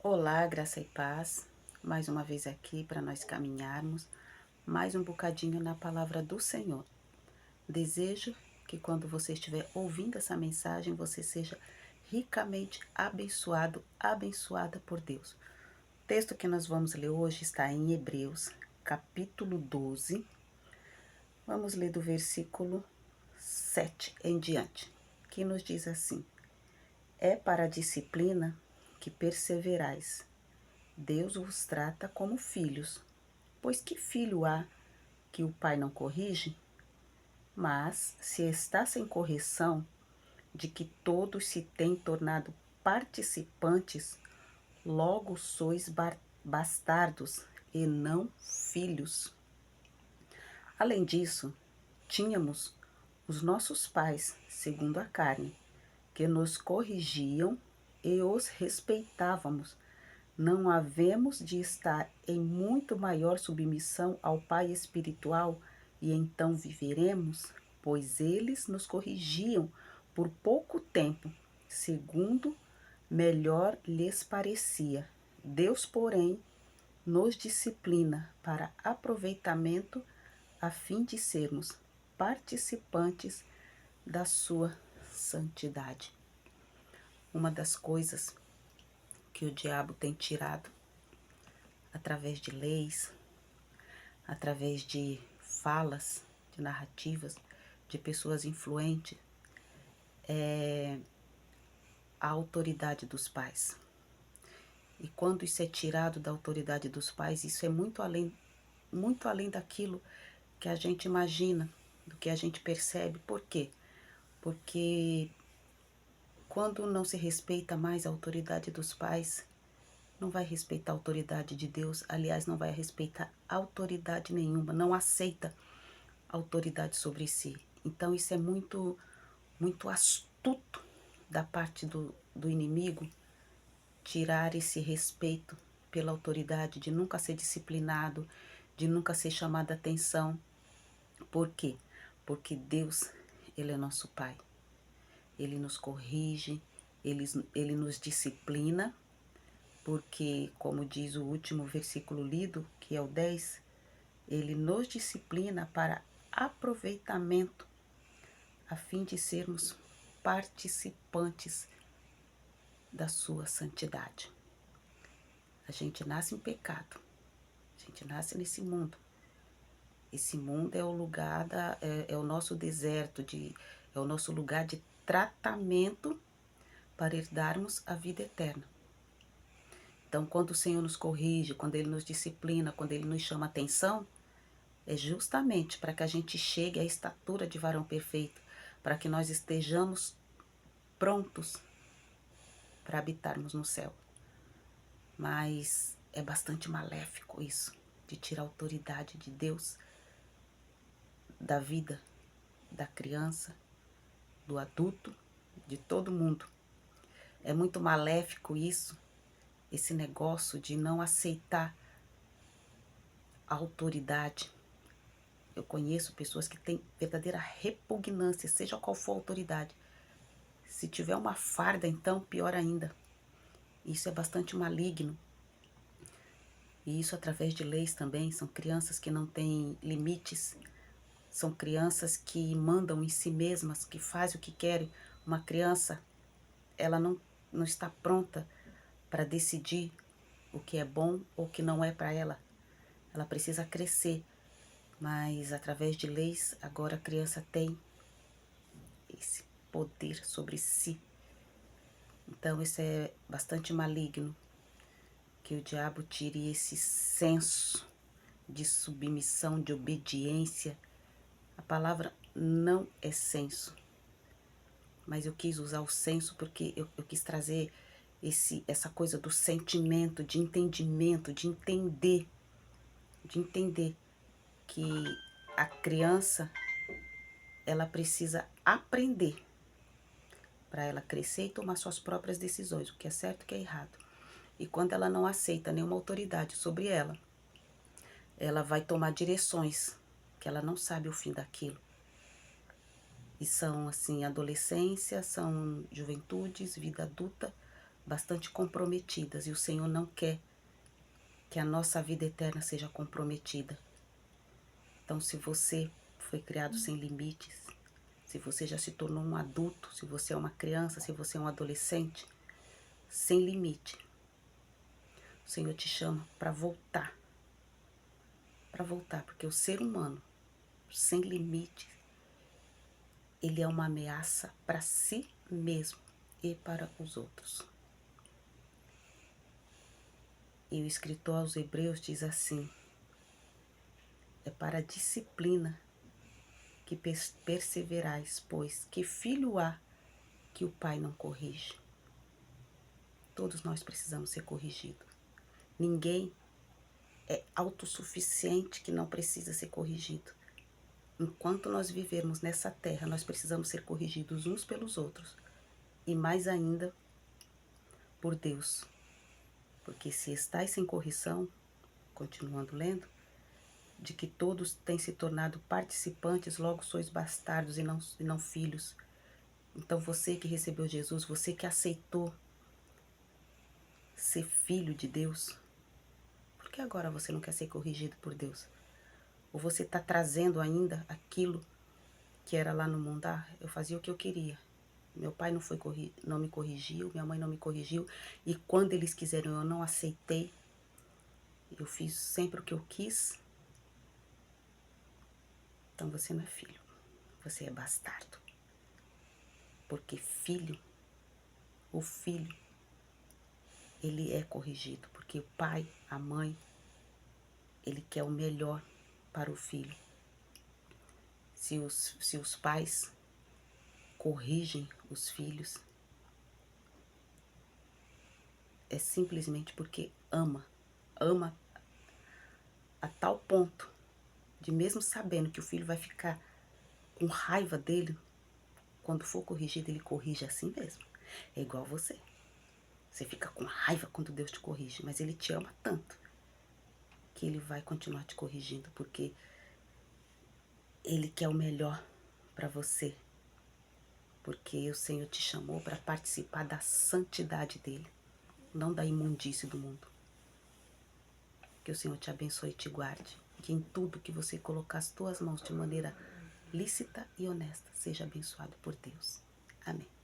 Olá, graça e paz. Mais uma vez aqui para nós caminharmos mais um bocadinho na palavra do Senhor. Desejo que quando você estiver ouvindo essa mensagem, você seja ricamente abençoado, abençoada por Deus. O texto que nós vamos ler hoje está em Hebreus, capítulo 12. Vamos ler do versículo 7 em diante, que nos diz assim: É para a disciplina que perseverais. Deus vos trata como filhos. Pois que filho há que o pai não corrige? Mas, se está sem correção, de que todos se têm tornado participantes, logo sois bastardos e não filhos. Além disso, tínhamos os nossos pais, segundo a carne, que nos corrigiam e os respeitávamos. Não havemos de estar em muito maior submissão ao Pai espiritual e então viveremos, pois eles nos corrigiam por pouco tempo, segundo melhor lhes parecia. Deus, porém, nos disciplina para aproveitamento, a fim de sermos participantes da sua santidade. Uma das coisas que o diabo tem tirado através de leis, através de falas, de narrativas, de pessoas influentes, é a autoridade dos pais. E quando isso é tirado da autoridade dos pais, isso é muito além daquilo que a gente imagina, do que a gente percebe. Por quê? Porque quando não se respeita mais a autoridade dos pais, não vai respeitar a autoridade de Deus, aliás, não vai respeitar autoridade nenhuma, não aceita autoridade sobre si. Então isso é muito astuto da parte do inimigo, tirar esse respeito pela autoridade, de nunca ser disciplinado, de nunca ser chamado a atenção. Por quê? Porque Deus, Ele é nosso Pai. Ele nos corrige, Ele nos disciplina, porque, como diz o último versículo lido, que é o 10, Ele nos disciplina para aproveitamento, a fim de sermos participantes da sua santidade. A gente nasce em pecado, a gente nasce nesse mundo. Esse mundo é o lugar é o nosso deserto, é o nosso lugar de tratamento para herdarmos a vida eterna. Então, quando o Senhor nos corrige, quando Ele nos disciplina, quando Ele nos chama atenção, é justamente para que a gente chegue à estatura de varão perfeito, para que nós estejamos prontos para habitarmos no céu. Mas é bastante maléfico isso, de tirar a autoridade de Deus da vida da criança, do adulto, de todo mundo. É muito maléfico isso, esse negócio de não aceitar a autoridade. Eu conheço pessoas que têm verdadeira repugnância, seja qual for a autoridade. Se tiver uma farda, então, pior ainda. Isso é bastante maligno. E isso através de leis também. São crianças que não têm limites. São crianças que mandam em si mesmas, que fazem o que querem. Uma criança, ela não está pronta para decidir o que é bom ou o que não é para ela. Ela precisa crescer. Mas através de leis, agora a criança tem esse poder sobre si. Então isso é bastante maligno, que o diabo tire esse senso de submissão, de obediência. A palavra não é senso, mas eu quis usar o senso porque eu quis trazer essa coisa do sentimento, de entendimento, de entender que a criança, ela precisa aprender para ela crescer e tomar suas próprias decisões, o que é certo e o que é errado. E quando ela não aceita nenhuma autoridade sobre ela, ela vai tomar direções que ela não sabe o fim daquilo. E são, assim, adolescência, são juventudes, vida adulta, bastante comprometidas, e o Senhor não quer que a nossa vida eterna seja comprometida. Então, se você foi criado sem limites, se você já se tornou um adulto, se você é uma criança, se você é um adolescente, sem limite, o Senhor te chama para voltar. Para voltar, porque o ser humano sem limites, ele é uma ameaça para si mesmo e para os outros. E o escritor aos Hebreus diz assim: é para a disciplina que perseverais, pois que filho há que o pai não corrige? Todos nós precisamos ser corrigidos. Ninguém é autossuficiente que não precisa ser corrigido. Enquanto nós vivermos nessa terra, nós precisamos ser corrigidos uns pelos outros. E mais ainda, por Deus. Porque se estáis sem correção, continuando lendo, de que todos têm se tornado participantes, logo sois bastardos e não filhos. Então você que recebeu Jesus, você que aceitou ser filho de Deus, por que agora você não quer ser corrigido por Deus? Ou você está trazendo ainda aquilo que era lá no mundo? Ah, eu fazia o que eu queria. Meu pai não me corrigiu, minha mãe não me corrigiu. E quando eles quiseram, eu não aceitei. Eu fiz sempre o que eu quis. Então você não é filho. Você é bastardo. Porque o filho, ele é corrigido. Porque o pai, a mãe, ele quer o melhor para o filho. Se os pais corrigem os filhos, é simplesmente porque ama a tal ponto de, mesmo sabendo que o filho vai ficar com raiva dele, quando for corrigido, ele corrige assim mesmo. É igual você. Você fica com raiva quando Deus te corrige, mas ele te ama tanto que ele vai continuar te corrigindo, porque ele quer o melhor para você. Porque o Senhor te chamou para participar da santidade dele, não da imundície do mundo. Que o Senhor te abençoe e te guarde. Que em tudo que você colocar as tuas mãos de maneira lícita e honesta, seja abençoado por Deus. Amém.